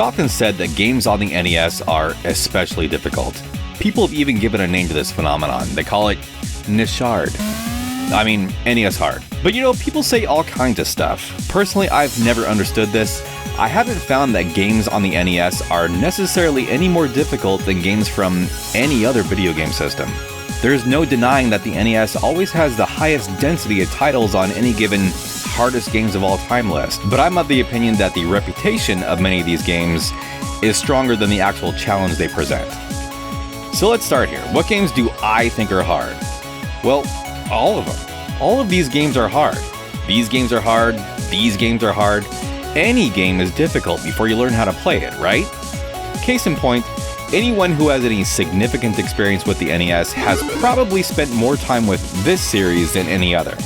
often said that games on the NES are especially difficult. People have even given a name to this phenomenon. They call it NES-Hard. I mean, NES-Hard. But you know, people say all kinds of stuff. Personally, I've never understood this. I haven't found that games on the NES are necessarily any more difficult than games from any other video game system. There's no denying that the NES always has the highest density of titles on any given hardest games of all time list, but I'm of the opinion that the reputation of many of these games is stronger than the actual challenge they present. So let's start here. What games do I think are hard? Well, all of them. All of these games are hard. These games are hard. These games are hard. Any game is difficult before you learn how to play it, right? Case in point, anyone who has any significant experience with the NES has probably spent more time with this series than any other.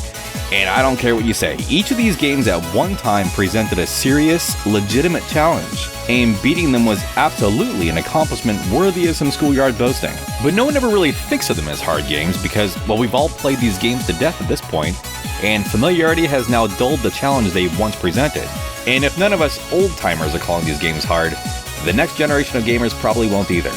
And I don't care what you say, each of these games at one time presented a serious, legitimate challenge, and beating them was absolutely an accomplishment worthy of some schoolyard boasting. But no one ever really thinks of them as hard games because, well, we've all played these games to death at this point, and familiarity has now dulled the challenge they once presented. And if none of us old-timers are calling these games hard, the next generation of gamers probably won't either.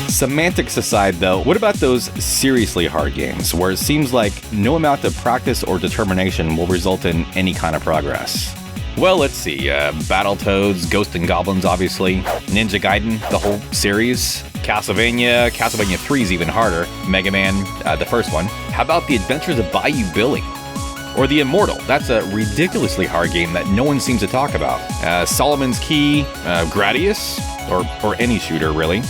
Semantics aside though, what about those seriously hard games, where it seems like no amount of practice or determination will result in any kind of progress? Well, let's see, Battletoads, Ghosts and Goblins obviously, Ninja Gaiden, the whole series, Castlevania 3 is even harder, Mega Man, the first one. How about The Adventures of Bayou Billy? Or The Immortal, that's a ridiculously hard game that no one seems to talk about. Solomon's Key, Gradius, or any shooter really.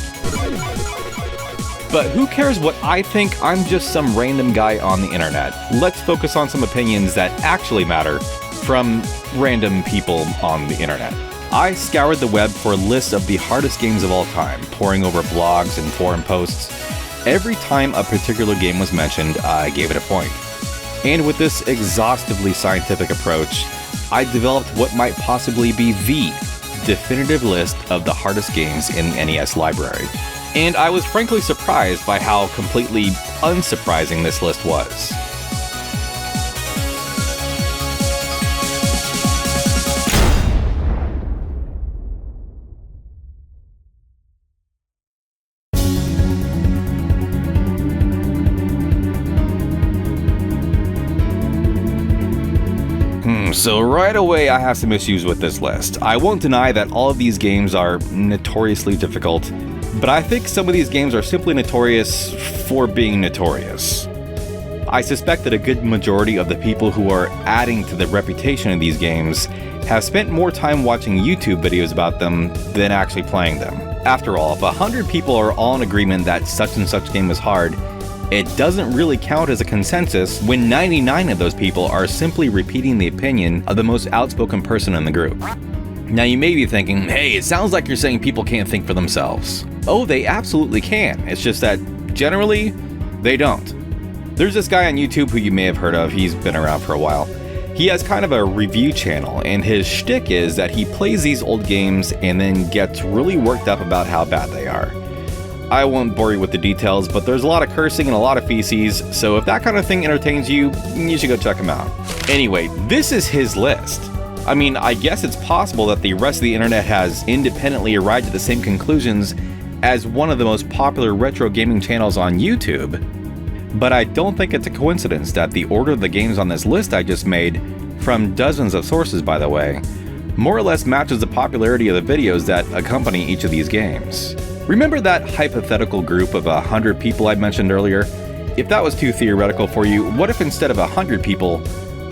But who cares what I think? I'm just some random guy on the internet. Let's focus on some opinions that actually matter from random people on the internet. I scoured the web for lists of the hardest games of all time, poring over blogs and forum posts. Every time a particular game was mentioned, I gave it a point. And with this exhaustively scientific approach, I developed what might possibly be the definitive list of the hardest games in the NES library. And I was frankly surprised by how completely unsurprising this list was. So right away I have some issues with this list. I won't deny that all of these games are notoriously difficult, but I think some of these games are simply notorious for being notorious. I suspect that a good majority of the people who are adding to the reputation of these games have spent more time watching YouTube videos about them than actually playing them. After all, if 100 people are all in agreement that such and such game is hard, it doesn't really count as a consensus when 99 of those people are simply repeating the opinion of the most outspoken person in the group. Now you may be thinking, hey, it sounds like you're saying people can't think for themselves. Oh, they absolutely can. It's just that generally, they don't. There's this guy on YouTube who you may have heard of. He's been around for a while. He has kind of a review channel, and his shtick is that he plays these old games and then gets really worked up about how bad they are. I won't bore you with the details, but there's a lot of cursing and a lot of feces, so if that kind of thing entertains you, you should go check him out. Anyway, this is his list. I mean, I guess it's possible that the rest of the internet has independently arrived at the same conclusions as one of the most popular retro gaming channels on YouTube, but I don't think it's a coincidence that the order of the games on this list I just made, from dozens of sources by the way, more or less matches the popularity of the videos that accompany each of these games. Remember that hypothetical group of 100 people I mentioned earlier? If that was too theoretical for you, what if instead of 100 people,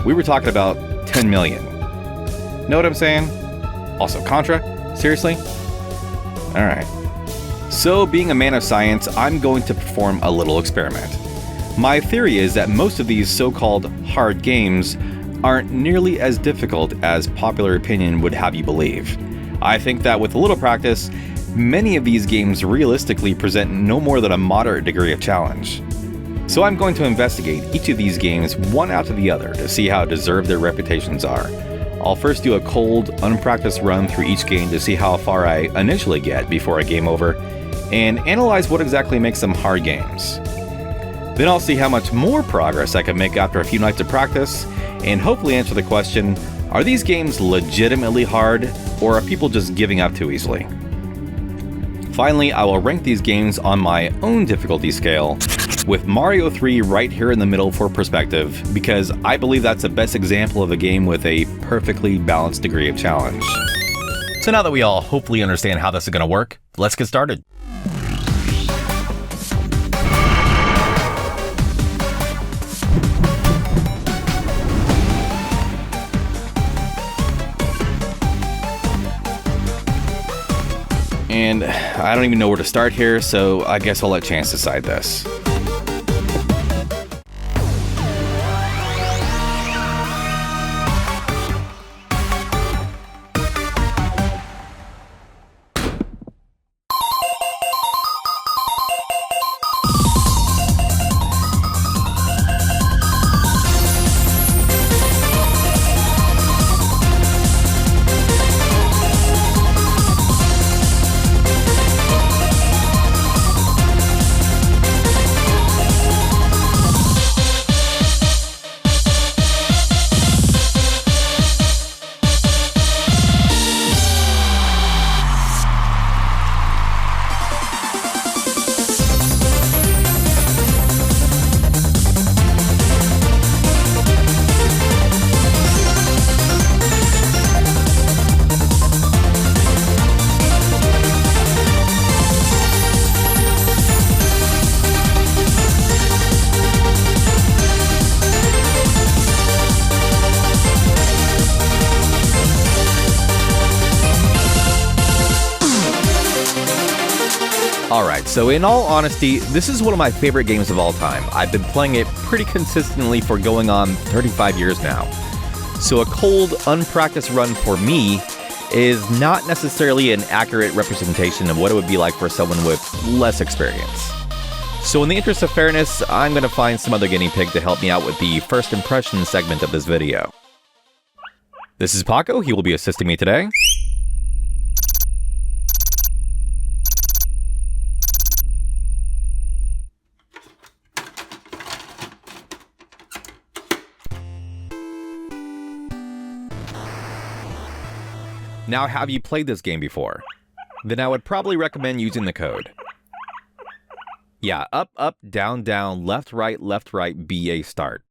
we were talking about 10 million? Know what I'm saying? Also, Contra? Seriously? Alright. So, being a man of science, I'm going to perform a little experiment. My theory is that most of these so-called hard games aren't nearly as difficult as popular opinion would have you believe. I think that with a little practice, many of these games realistically present no more than a moderate degree of challenge. So I'm going to investigate each of these games one after the other to see how deserved their reputations are. I'll first do a cold, unpracticed run through each game to see how far I initially get before a game over, and analyze what exactly makes them hard games. Then I'll see how much more progress I can make after a few nights of practice, and hopefully answer the question, Are these games legitimately hard, or are people just giving up too easily? Finally, I will rank these games on my own difficulty scale, with Mario 3 right here in the middle for perspective, because I believe that's the best example of a game with a perfectly balanced degree of challenge. So now that we all hopefully understand how this is going to work, let's get started. And I don't even know where to start here, so I guess I'll let Chance decide this. Alright, so in all honesty, this is one of my favorite games of all time. I've been playing it pretty consistently for going on 35 years now. So a cold, unpracticed run for me is not necessarily an accurate representation of what it would be like for someone with less experience. So in the interest of fairness, I'm going to find some other guinea pig to help me out with the first impression segment of this video. This is Paco, he will be assisting me today. Now, have you played this game before? Then I would probably recommend using the code. Yeah, up, up, down, down, left, right, BA start.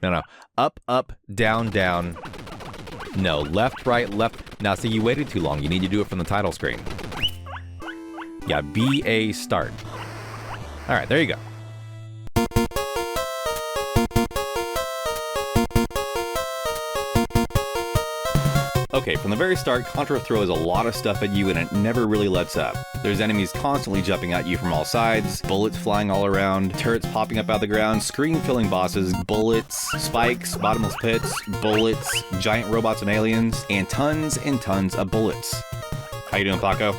No, up, up, down, down. No, left, right, left. Now, see, you waited too long. You need to do it from the title screen. Yeah, BA start. All right, there you go. Okay, from the very start, Contra throws a lot of stuff at you and it never really lets up. There's enemies constantly jumping at you from all sides, bullets flying all around, turrets popping up out of the ground, screen-filling bosses, bullets, spikes, bottomless pits, bullets, giant robots and aliens, and tons of bullets. How you doing, Paco?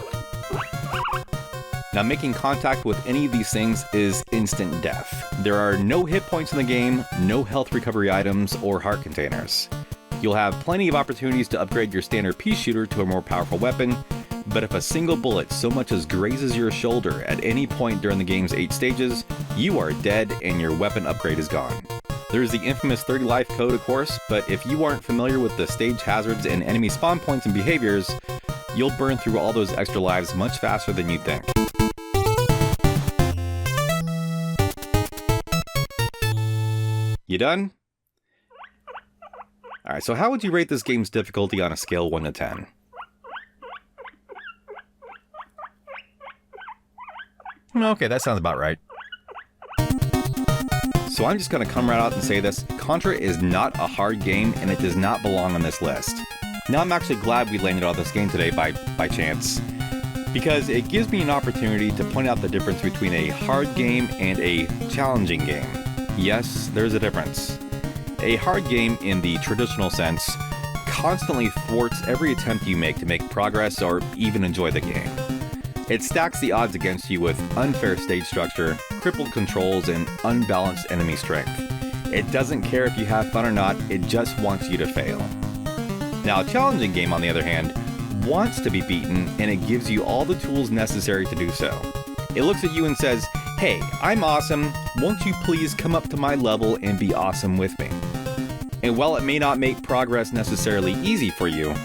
Now, making contact with any of these things is instant death. There are no hit points in the game, no health recovery items, or heart containers. You'll have plenty of opportunities to upgrade your standard pea shooter to a more powerful weapon, but if a single bullet so much as grazes your shoulder at any point during the game's 8 stages, you are dead and your weapon upgrade is gone. There's the infamous 30 life code, of course, but if you aren't familiar with the stage hazards and enemy spawn points and behaviors, you'll burn through all those extra lives much faster than you'd think. You done? Alright, so how would you rate this game's difficulty on a scale 1 to 10? Okay, that sounds about right. So I'm just going to come right out and say this. Contra is not a hard game, and it does not belong on this list. Now I'm actually glad we landed on this game today by chance, because it gives me an opportunity to point out the difference between a hard game and a challenging game. Yes, there's a difference. A hard game, in the traditional sense, constantly thwarts every attempt you make to make progress or even enjoy the game. It stacks the odds against you with unfair stage structure, crippled controls, and unbalanced enemy strength. It doesn't care if you have fun or not, it just wants you to fail. Now, a challenging game, on the other hand, wants to be beaten, and it gives you all the tools necessary to do so. It looks at you and says, "Hey, I'm awesome. Won't you please come up to my level and be awesome with me?" And while it may not make progress necessarily easy for you,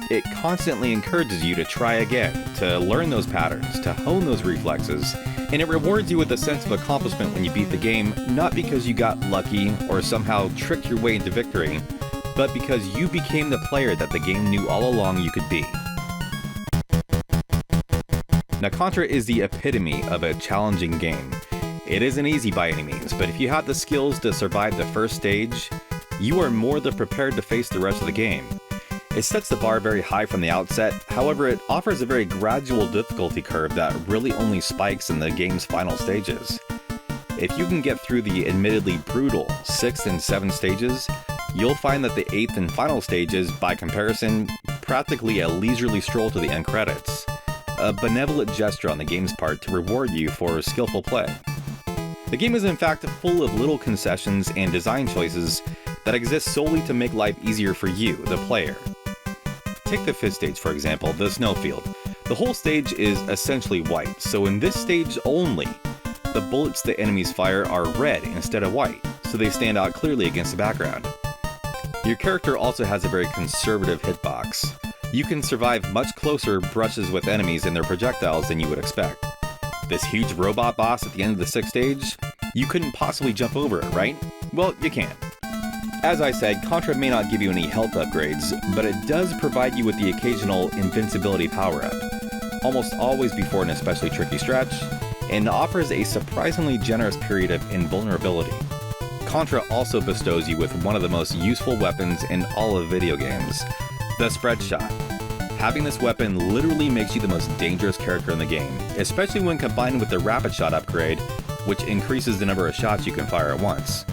it constantly encourages you to try again, to learn those patterns, to hone those reflexes, and it rewards you with a sense of accomplishment when you beat the game, not because you got lucky or somehow tricked your way into victory, but because you became the player that the game knew all along you could be. Now, Contra is the epitome of a challenging game. It isn't easy by any means, but if you have the skills to survive the first stage, you are more than prepared to face the rest of the game. It sets the bar very high from the outset, however it offers a very gradual difficulty curve that really only spikes in the game's final stages. If you can get through the admittedly brutal 6th and 7th stages, you'll find that the 8th and final stage is, by comparison, practically a leisurely stroll to the end credits. A benevolent gesture on the game's part to reward you for skillful play. The game is in fact full of little concessions and design choices that exist solely to make life easier for you, the player. Take the 5th stage for example, the snowfield. The whole stage is essentially white, so in this stage only, the bullets the enemies fire are red instead of white, so they stand out clearly against the background. Your character also has a very conservative hitbox. You can survive much closer brushes with enemies and their projectiles than you would expect. This huge robot boss at the end of the 6th stage, you couldn't possibly jump over it, right? Well, you can. As I said, Contra may not give you any health upgrades, but it does provide you with the occasional invincibility power-up, almost always before an especially tricky stretch, and offers a surprisingly generous period of invulnerability. Contra also bestows you with one of the most useful weapons in all of video games, the spread shot. Having this weapon literally makes you the most dangerous character in the game, especially when combined with the rapid shot upgrade, which increases the number of shots you can fire at once.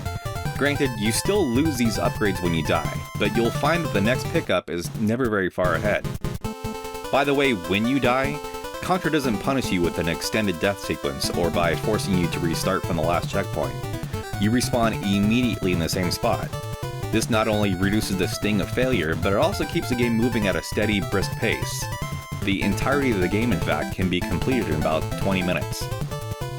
Granted, you still lose these upgrades when you die, but you'll find that the next pickup is never very far ahead. By the way, when you die, Contra doesn't punish you with an extended death sequence or by forcing you to restart from the last checkpoint. You respawn immediately in the same spot. This not only reduces the sting of failure, but it also keeps the game moving at a steady, brisk pace. The entirety of the game, in fact, can be completed in about 20 minutes.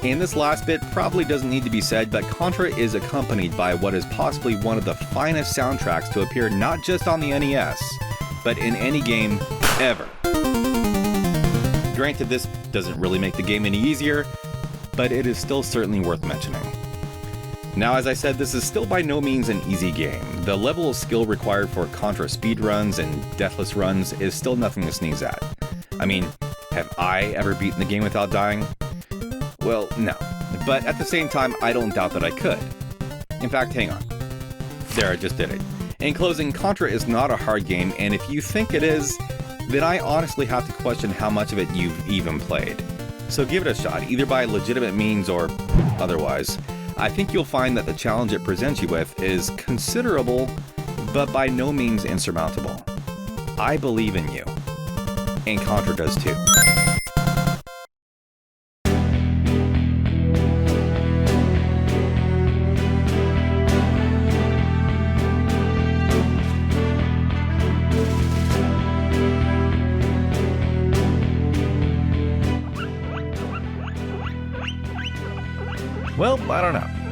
And this last bit probably doesn't need to be said, but Contra is accompanied by what is possibly one of the finest soundtracks to appear not just on the NES, but in any game ever. Granted, this doesn't really make the game any easier, but it is still certainly worth mentioning. Now, as I said, this is still by no means an easy game. The level of skill required for Contra speedruns and deathless runs is still nothing to sneeze at. I mean, have I ever beaten the game without dying? Well, no. But at the same time, I don't doubt that I could. In fact, hang on. There, I just did it. In closing, Contra is not a hard game, and if you think it is, then I honestly have to question how much of it you've even played. So give it a shot, either by legitimate means or otherwise. I think you'll find that the challenge it presents you with is considerable, but by no means insurmountable. I believe in you. And Contra does too. Well, I don't know.